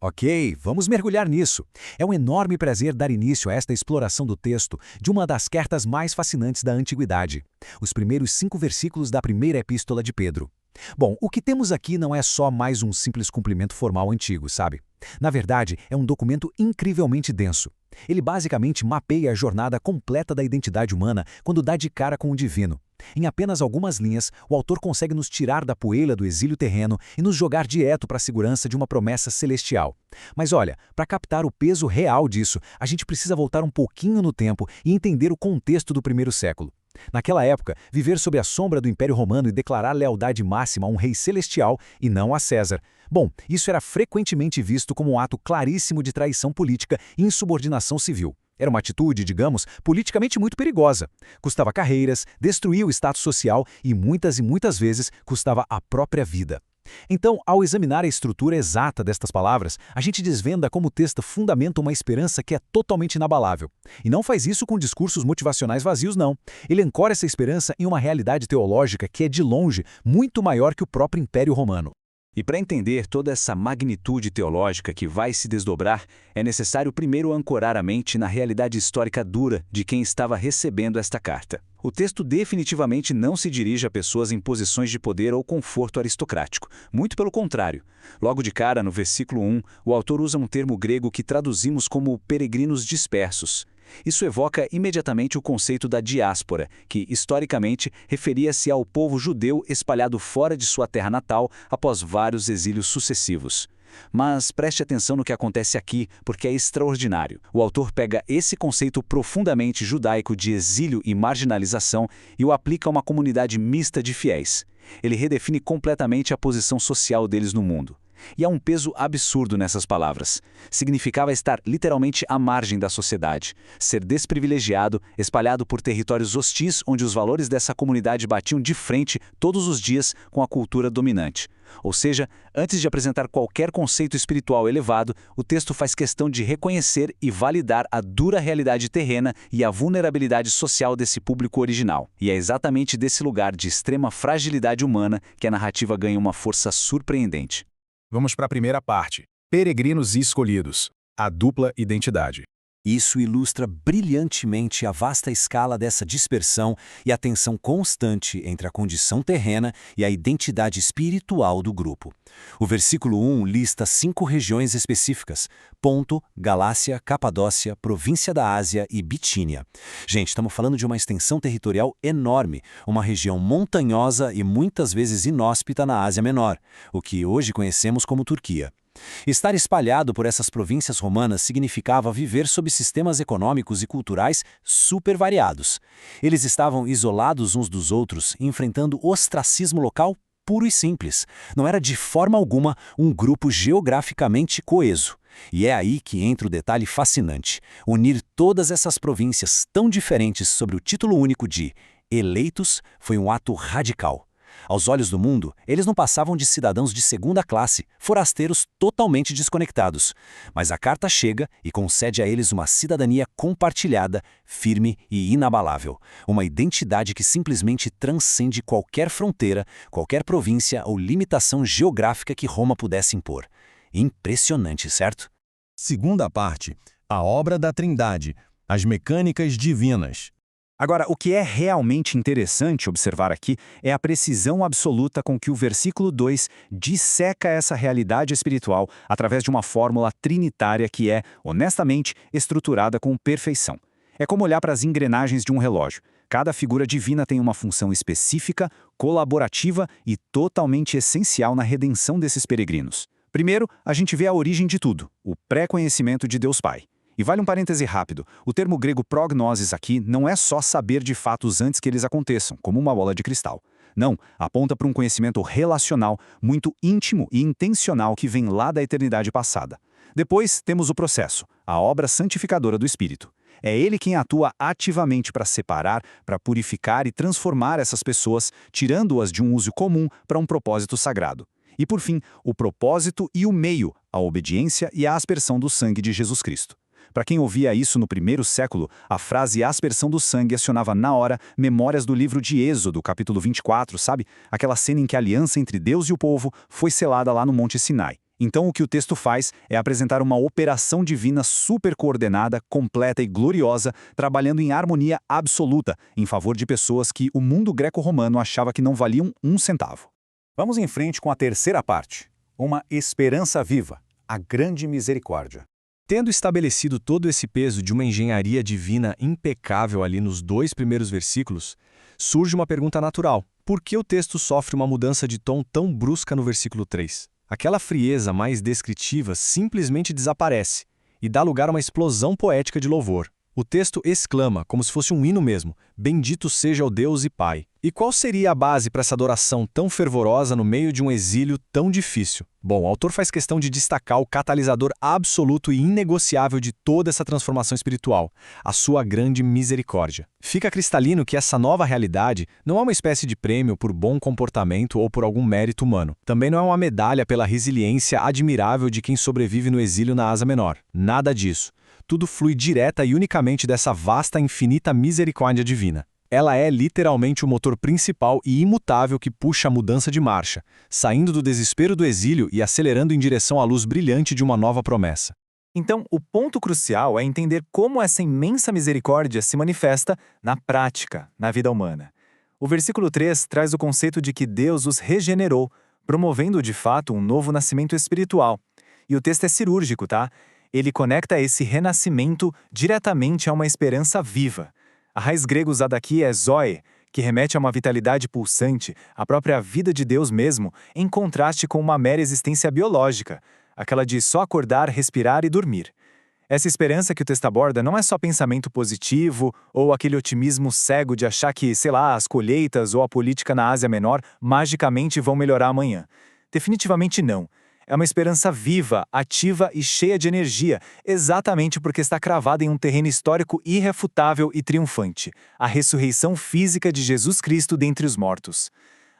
Ok, vamos mergulhar nisso. É um enorme prazer dar início a esta exploração do texto de uma das cartas mais fascinantes da Antiguidade, os primeiros 5 versículos da primeira epístola de Pedro. Bom, o que temos aqui não é só mais um simples cumprimento formal antigo, sabe? Na verdade, é um documento incrivelmente denso. Ele basicamente mapeia a jornada completa da identidade humana quando dá de cara com o divino. Em apenas algumas linhas, o autor consegue nos tirar da poeira do exílio terreno e nos jogar direto para a segurança de uma promessa celestial. Mas olha, para captar o peso real disso, a gente precisa voltar um pouquinho no tempo e entender o contexto do primeiro século. Naquela época, viver sob a sombra do Império Romano e declarar lealdade máxima a um rei celestial e não a César. Bom, isso era frequentemente visto como um ato claríssimo de traição política e insubordinação civil. Era uma atitude, digamos, politicamente muito perigosa. Custava carreiras, destruía o status social e muitas vezes custava a própria vida. Então, ao examinar a estrutura exata destas palavras, a gente desvenda como o texto fundamenta uma esperança que é totalmente inabalável. E não faz isso com discursos motivacionais vazios, não. Ele ancora essa esperança em uma realidade teológica que é, de longe, muito maior que o próprio Império Romano. E para entender toda essa magnitude teológica que vai se desdobrar, é necessário primeiro ancorar a mente na realidade histórica dura de quem estava recebendo esta carta. O texto definitivamente não se dirige a pessoas em posições de poder ou conforto aristocrático. Muito pelo contrário. Logo de cara, no versículo 1, o autor usa um termo grego que traduzimos como peregrinos dispersos. Isso evoca imediatamente o conceito da diáspora, que, historicamente, referia-se ao povo judeu espalhado fora de sua terra natal após vários exílios sucessivos. Mas preste atenção no que acontece aqui, porque é extraordinário. O autor pega esse conceito profundamente judaico de exílio e marginalização e o aplica a uma comunidade mista de fiéis. Ele redefine completamente a posição social deles no mundo. E há um peso absurdo nessas palavras. Significava estar literalmente à margem da sociedade, ser desprivilegiado, espalhado por territórios hostis onde os valores dessa comunidade batiam de frente todos os dias com a cultura dominante. Ou seja, antes de apresentar qualquer conceito espiritual elevado, o texto faz questão de reconhecer e validar a dura realidade terrena e a vulnerabilidade social desse público original. E é exatamente desse lugar de extrema fragilidade humana que a narrativa ganha uma força surpreendente. Vamos para a primeira parte. Peregrinos escolhidos. A dupla identidade. Isso ilustra brilhantemente a vasta escala dessa dispersão e a tensão constante entre a condição terrena e a identidade espiritual do grupo. O versículo 1 lista 5 regiões específicas: Ponto, Galácia, Capadócia, Província da Ásia e Bitínia. Gente, estamos falando de uma extensão territorial enorme, uma região montanhosa e muitas vezes inóspita na Ásia Menor, o que hoje conhecemos como Turquia. Estar espalhado por essas províncias romanas significava viver sob sistemas econômicos e culturais super variados. Eles estavam isolados uns dos outros, enfrentando ostracismo local puro e simples. Não era de forma alguma um grupo geograficamente coeso. E é aí que entra o detalhe fascinante: unir todas essas províncias tão diferentes sob o título único de eleitos foi um ato radical. Aos olhos do mundo, eles não passavam de cidadãos de segunda classe, forasteiros totalmente desconectados. Mas a carta chega e concede a eles uma cidadania compartilhada, firme e inabalável. Uma identidade que simplesmente transcende qualquer fronteira, qualquer província ou limitação geográfica que Roma pudesse impor. Impressionante, certo? Segunda parte. A obra da Trindade. As mecânicas divinas. Agora, o que é realmente interessante observar aqui é a precisão absoluta com que o versículo 2 disseca essa realidade espiritual através de uma fórmula trinitária que é, honestamente, estruturada com perfeição. É como olhar para as engrenagens de um relógio. Cada figura divina tem uma função específica, colaborativa e totalmente essencial na redenção desses peregrinos. Primeiro, a gente vê a origem de tudo, o pré-conhecimento de Deus Pai. E vale um parêntese rápido, o termo grego prognosis aqui não é só saber de fatos antes que eles aconteçam, como uma bola de cristal. Não, aponta para um conhecimento relacional, muito íntimo e intencional que vem lá da eternidade passada. Depois temos o processo, a obra santificadora do Espírito. É ele quem atua ativamente para separar, para purificar e transformar essas pessoas, tirando-as de um uso comum para um propósito sagrado. E por fim, o propósito e o meio, a obediência e a aspersão do sangue de Jesus Cristo. Para quem ouvia isso no primeiro século, a frase aspersão do sangue acionava na hora memórias do livro de Êxodo, capítulo 24, sabe? Aquela cena em que a aliança entre Deus e o povo foi selada lá no Monte Sinai. Então o que o texto faz é apresentar uma operação divina supercoordenada, completa e gloriosa, trabalhando em harmonia absoluta, em favor de pessoas que o mundo greco-romano achava que não valiam um centavo. Vamos em frente com a terceira parte. Uma esperança viva, a grande misericórdia. Tendo estabelecido todo esse peso de uma engenharia divina impecável ali nos 2 primeiros versículos, surge uma pergunta natural. Por que o texto sofre uma mudança de tom tão brusca no versículo 3? Aquela frieza mais descritiva simplesmente desaparece e dá lugar a uma explosão poética de louvor. O texto exclama, como se fosse um hino mesmo, "Bendito seja o Deus e Pai". E qual seria a base para essa adoração tão fervorosa no meio de um exílio tão difícil? Bom, o autor faz questão de destacar o catalisador absoluto e inegociável de toda essa transformação espiritual, a sua grande misericórdia. Fica cristalino que essa nova realidade não é uma espécie de prêmio por bom comportamento ou por algum mérito humano. Também não é uma medalha pela resiliência admirável de quem sobrevive no exílio na Ásia Menor. Nada disso. Tudo flui direta e unicamente dessa vasta e infinita misericórdia divina. Ela é literalmente o motor principal e imutável que puxa a mudança de marcha, saindo do desespero do exílio e acelerando em direção à luz brilhante de uma nova promessa. Então, o ponto crucial é entender como essa imensa misericórdia se manifesta na prática, na vida humana. O versículo 3 traz o conceito de que Deus os regenerou, promovendo de fato um novo nascimento espiritual. E o texto é cirúrgico, tá? Ele conecta esse renascimento diretamente a uma esperança viva. A raiz grega usada aqui é zoe, que remete a uma vitalidade pulsante, a própria vida de Deus mesmo, em contraste com uma mera existência biológica, aquela de só acordar, respirar e dormir. Essa esperança que o texto aborda não é só pensamento positivo ou aquele otimismo cego de achar que, sei lá, as colheitas ou a política na Ásia Menor magicamente vão melhorar amanhã. Definitivamente não. É uma esperança viva, ativa e cheia de energia, exatamente porque está cravada em um terreno histórico irrefutável e triunfante, a ressurreição física de Jesus Cristo dentre os mortos.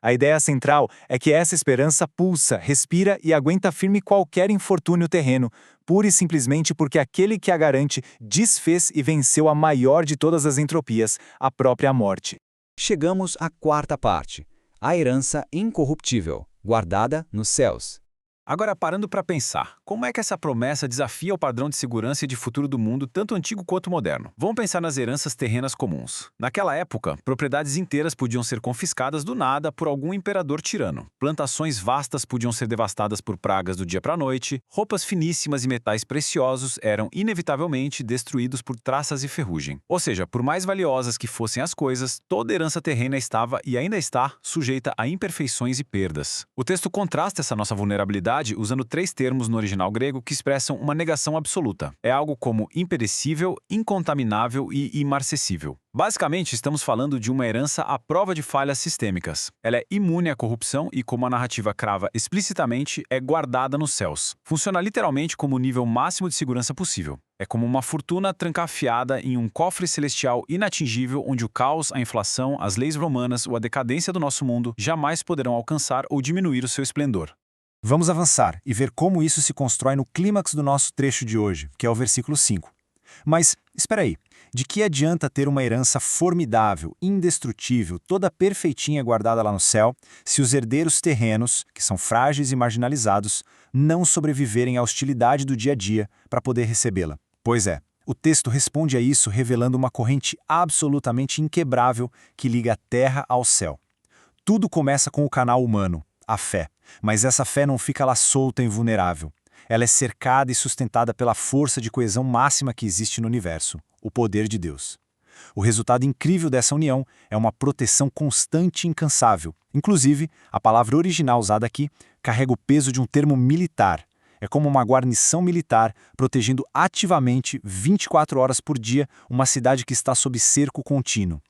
A ideia central é que essa esperança pulsa, respira e aguenta firme qualquer infortúnio terreno, pura e simplesmente porque aquele que a garante desfez e venceu a maior de todas as entropias, a própria morte. Chegamos à quarta parte, a herança incorruptível, guardada nos céus. Agora, parando para pensar, como é que essa promessa desafia o padrão de segurança e de futuro do mundo, tanto antigo quanto moderno? Vamos pensar nas heranças terrenas comuns. Naquela época, propriedades inteiras podiam ser confiscadas do nada por algum imperador tirano. Plantações vastas podiam ser devastadas por pragas do dia para a noite. Roupas finíssimas e metais preciosos eram inevitavelmente destruídos por traças e ferrugem. Ou seja, por mais valiosas que fossem as coisas, toda herança terrena estava e ainda está sujeita a imperfeições e perdas. O texto contrasta essa nossa vulnerabilidade usando 3 termos no original grego que expressam uma negação absoluta. É algo como imperecível, incontaminável e imarcessível. Basicamente, estamos falando de uma herança à prova de falhas sistêmicas. Ela é imune à corrupção e, como a narrativa crava explicitamente, é guardada nos céus. Funciona literalmente como o nível máximo de segurança possível. É como uma fortuna trancafiada em um cofre celestial inatingível onde o caos, a inflação, as leis romanas ou a decadência do nosso mundo jamais poderão alcançar ou diminuir o seu esplendor. Vamos avançar e ver como isso se constrói no clímax do nosso trecho de hoje, que é o versículo 5. Mas, espera aí, de que adianta ter uma herança formidável, indestrutível, toda perfeitinha guardada lá no céu, se os herdeiros terrenos, que são frágeis e marginalizados, não sobreviverem à hostilidade do dia a dia para poder recebê-la? Pois é, o texto responde a isso revelando uma corrente absolutamente inquebrável que liga a terra ao céu. Tudo começa com o canal humano, a fé. Mas essa fé não fica lá solta e vulnerável. Ela é cercada e sustentada pela força de coesão máxima que existe no universo, o poder de Deus. O resultado incrível dessa união é uma proteção constante e incansável. Inclusive, a palavra original usada aqui carrega o peso de um termo militar. É como uma guarnição militar protegendo ativamente 24 horas por dia uma cidade que está sob cerco contínuo.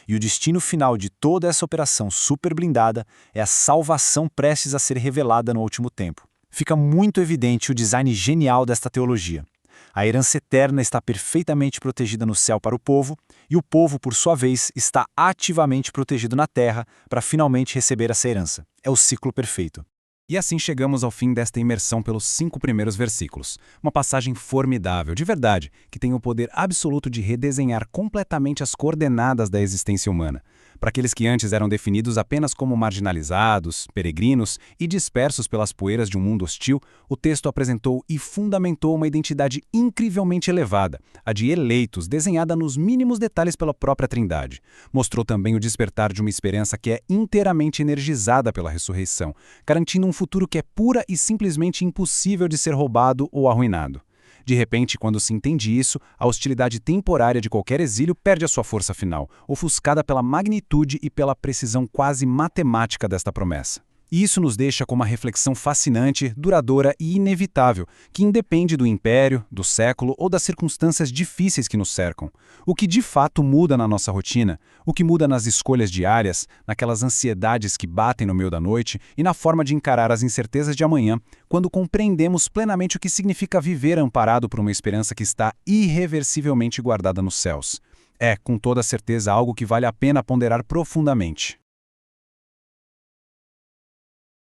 E o destino final de toda essa operação super blindada é a salvação prestes a ser revelada no último tempo. Fica muito evidente o design genial desta teologia. A herança eterna está perfeitamente protegida no céu para o povo, e o povo, por sua vez, está ativamente protegido na terra para finalmente receber essa herança. É o ciclo perfeito. E assim chegamos ao fim desta imersão pelos 5 primeiros versículos. Uma passagem formidável, de verdade, que tem o poder absoluto de redesenhar completamente as coordenadas da existência humana. Para aqueles que antes eram definidos apenas como marginalizados, peregrinos e dispersos pelas poeiras de um mundo hostil, o texto apresentou e fundamentou uma identidade incrivelmente elevada, a de eleitos, desenhada nos mínimos detalhes pela própria Trindade. Mostrou também o despertar de uma esperança que é inteiramente energizada pela ressurreição, garantindo um futuro que é pura e simplesmente impossível de ser roubado ou arruinado. De repente, quando se entende isso, a hostilidade temporária de qualquer exílio perde a sua força final, ofuscada pela magnitude e pela precisão quase matemática desta promessa. E isso nos deixa com uma reflexão fascinante, duradoura e inevitável, que independe do império, do século ou das circunstâncias difíceis que nos cercam. O que de fato muda na nossa rotina, o que muda nas escolhas diárias, naquelas ansiedades que batem no meio da noite e na forma de encarar as incertezas de amanhã, quando compreendemos plenamente o que significa viver amparado por uma esperança que está irreversivelmente guardada nos céus. É, com toda certeza, algo que vale a pena ponderar profundamente.